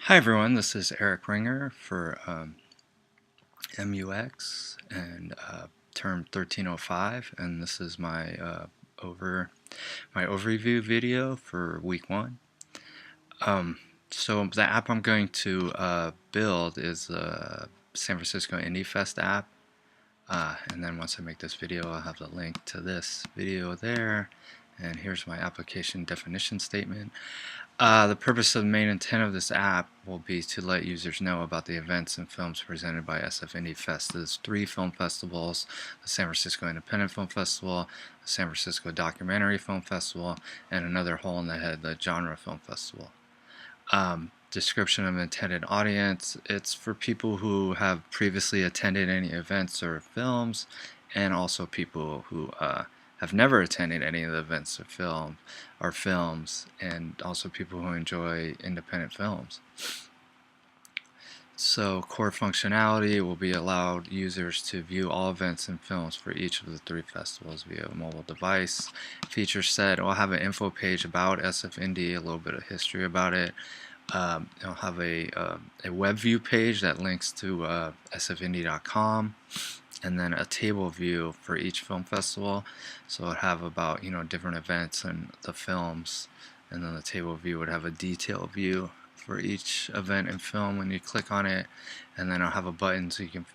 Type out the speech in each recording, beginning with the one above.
Hi everyone, this is Eric Ringer for MUX and term 1305, and this is my overview video for week 1. So the app I'm going to build is the San Francisco Indie Fest app, and then once I make this video I'll have the link to this video there, and here's my application definition statement. The purpose of the main intent of this app will be to let users know about the events and films presented by SF Indie Fest. There's 3 film festivals: the San Francisco Independent Film Festival, the San Francisco Documentary Film Festival, and another hole in the head, the Genre Film Festival. Description of intended audience: it's for people who have previously attended any events or films, and also people who have never attended any of the events or films, and also people who enjoy independent films. So core functionality will be allowed users to view all events and films for each of the 3 festivals via a mobile device. Feature set: will have an info page about SF Indie, a little bit of history about it. It'll have a web view page that links to sfindie.com, and then a table view for each film festival. So it'll have about different events and the films, and then the table view would have a detailed view for each event and film when you click on it, and then I'll have a button so you can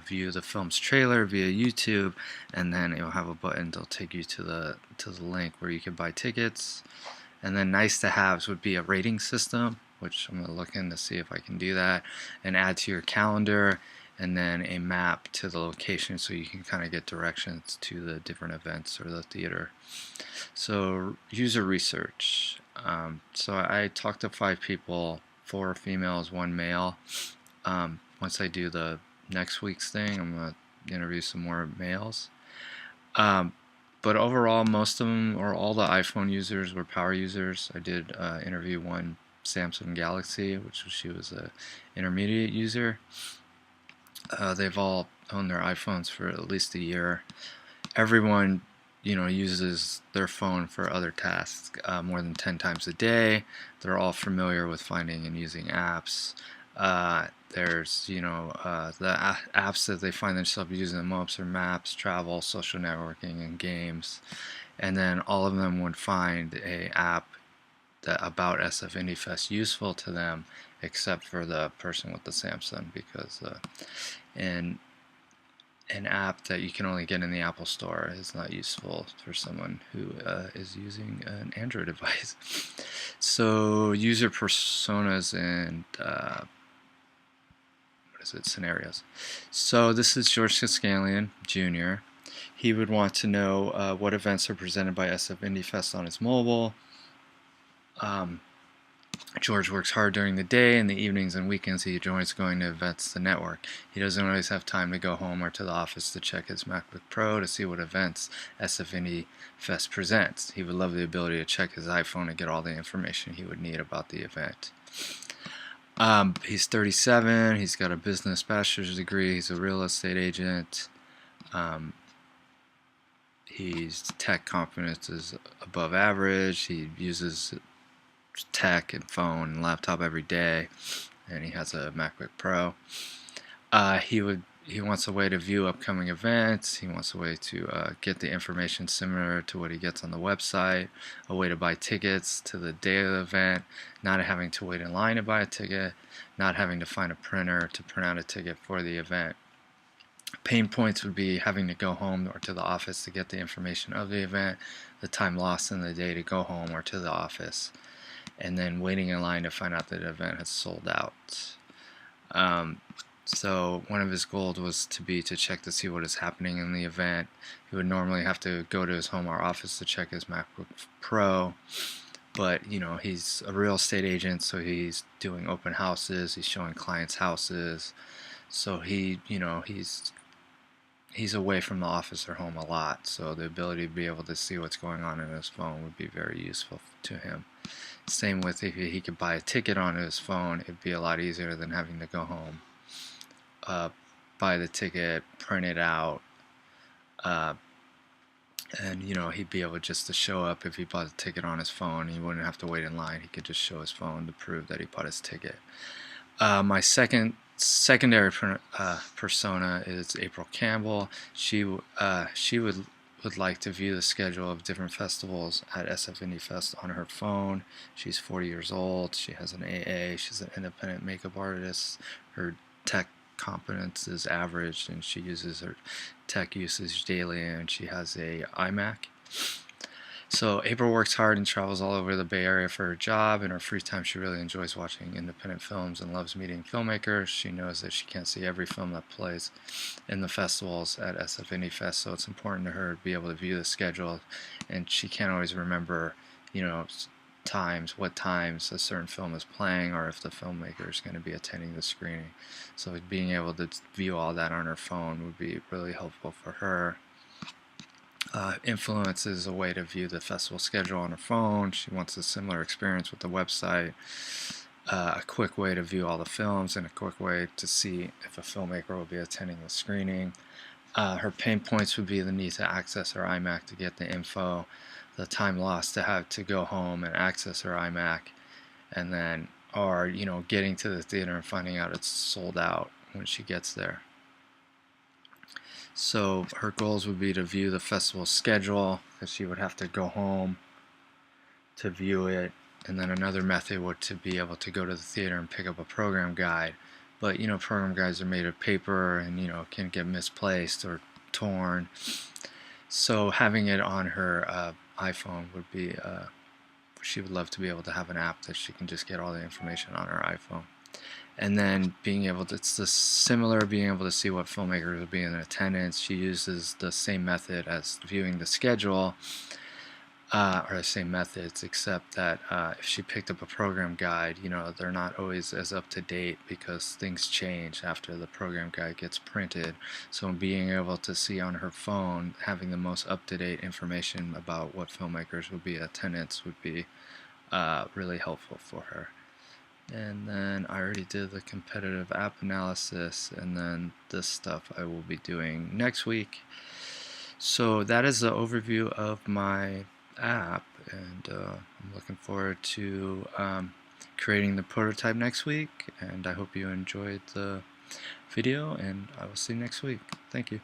view the film's trailer via YouTube, and then it'll have a button that'll take you to the link where you can buy tickets. And then nice to haves would be a rating system, which I'm going to look in to see if I can do that, and add to your calendar, and then a map to the location so you can kind of get directions to the different events or the theater. So user research. So I talked to 5 people, 4 females, 1 male. Once I do the next week's thing, I'm going to interview some more males. But overall, most of them, or all the iPhone users, were power users. I did interview one Samsung Galaxy, she was an intermediate user. They've all owned their iPhones for at least a year. Everyone uses their phone for other tasks more than 10 times a day. They're all familiar with finding and using apps. There's the apps that they find themselves using the most are maps, travel, social networking, and games. And then all of them would find a app about SF Indie Fest useful to them, except for the person with the Samsung, because an app that you can only get in the Apple Store is not useful for someone who is using an Android device. So user personas and scenarios. So this is George Cascalian Jr. He would want to know what events are presented by SF Indie Fest on his mobile. George works hard during the day. In the evenings and weekends he enjoys going to events to network. He doesn't always have time to go home or to the office to check his MacBook Pro to see what events SF Indie Fest presents. He would love the ability to check his iPhone and get all the information he would need about the event. He's 37. He's got a business bachelor's degree. He's a real estate agent. His tech competence is above average. He uses tech and phone and laptop every day, and he has a MacBook Pro. He wants a way to view upcoming events. He wants a way to get the information similar to what he gets on the website, a way to buy tickets to the day of the event, not having to wait in line to buy a ticket, not having to find a printer to print out a ticket for the event. Pain points would be having to go home or to the office to get the information of the event, the time lost in the day to go home or to the office, and then waiting in line to find out that the event has sold out. So one of his goals was to check to see what is happening in the event. He would normally have to go to his home or office to check his MacBook Pro, but he's a real estate agent, so he's doing open houses, he's showing clients houses, so he's away from the office or home a lot, so the ability to be able to see what's going on in his phone would be very useful to him. Same with if he could buy a ticket on his phone, it'd be a lot easier than having to go home, buy the ticket, print it out, And he'd be able just to show up if he bought a ticket on his phone. He wouldn't have to wait in line. He could just show his phone to prove that he bought his ticket. My secondary persona is April Campbell. She would like to view the schedule of different festivals at SF Indie Fest on her phone. She's 40 years old. She has an AA. She's an independent makeup artist. Her tech competence is average, and she uses her tech usage daily, and she has a iMac. So April works hard and travels all over the Bay Area for her job. In her free time, she really enjoys watching independent films and loves meeting filmmakers. She knows that she can't see every film that plays in the festivals at SF Indie Fest, so it's important to her to be able to view the schedule, and she can't always remember, what times a certain film is playing, or if the filmmaker is going to be attending the screening. So being able to view all that on her phone would be really helpful for her. Influence is a way to view the festival schedule on her phone. She wants a similar experience with the website, a quick way to view all the films, and a quick way to see if a filmmaker will be attending the screening. Her pain points would be the need to access her iMac to get the info, the time lost to have to go home and access her iMac, and then, or getting to the theater and finding out it's sold out when she gets there. So her goals would be to view the festival schedule, because she would have to go home to view it, and then another method would to be able to go to the theater and pick up a program guide. But program guides are made of paper and can get misplaced or torn. So having it on her iPhone would be, she would love to be able to have an app that she can just get all the information on her iPhone. And then being able to, it's similar, being able to see what filmmakers will be in attendance. She uses the same method as viewing the schedule, or the same methods, except that if she picked up a program guide, they're not always as up to date because things change after the program guide gets printed. So being able to see on her phone, having the most up-to-date information about what filmmakers will be in attendance would be really helpful for her. And then I already did the competitive app analysis, and then this stuff I will be doing next week. So that is the overview of my app, and I'm looking forward to creating the prototype next week, and I hope you enjoyed the video, and I will see you next week. Thank you.